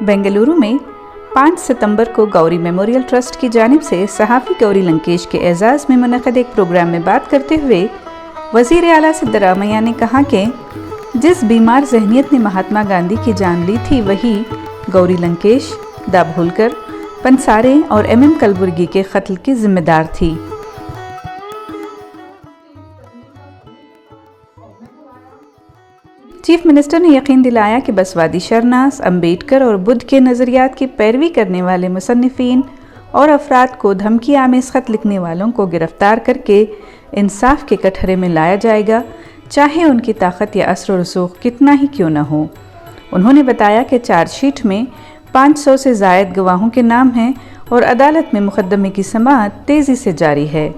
बेंगलुरु में 5 सितंबर को Gauri memorial trust की जानिब से सहाफ़ी गौरी लंकेश के एजाज़ में मुनक़द एक प्रोग्राम में बात करते हुए वज़ीर आला सिद्धरामैया ने कहा कि जिस बीमार ज़हनियत ने महात्मा गांधी की जान ली थी वही गौरी लंकेश, दाभोलकर, पंसारे और MM कलबुर्गी के कत्ल की जिम्मेदार थी। चीफ मिनिस्टर ने यकीन दिलाया कि बसवादी शरनास, अम्बेडकर और बुद्ध के नज़रियात की पैरवी करने वाले मुसन्निफ़ीन और अफराद को धमकी आमेज़ ख़त लिखने वालों को गिरफ़्तार करके इंसाफ के कटहरे में लाया जाएगा, चाहे उनकी ताकत या असर रसूख कितना ही क्यों न हो। उन्होंने बताया कि चार्जशीट में 500 से ज़ायद गवाहों के नाम हैं और अदालत में मुकदमे की समाअत तेज़ी से जारी है।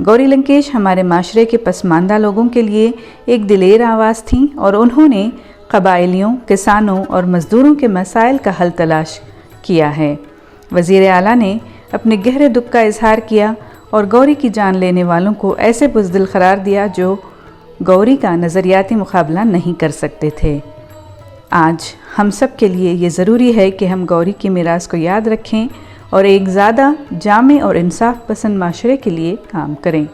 गौरी लंकेश हमारे माशरे के पसमानदा लोगों के लिए एक दिलेर आवाज़ थीं और उन्होंने कबायलियों, किसानों और मज़दूरों के मसाइल का हल तलाश किया है। वज़ीर आला ने अपने गहरे दुख का इजहार किया और गौरी की जान लेने वालों को ऐसे बुज़दिल करार दिया जो गौरी का नज़रियाती मुकाबला नहीं कर सकते थे। आज हम सब के लिए ये ज़रूरी है कि हम गौरी की मीरास को याद रखें और एक ज़्यादा जामे और इंसाफ पसंद माशरे के लिए काम करें।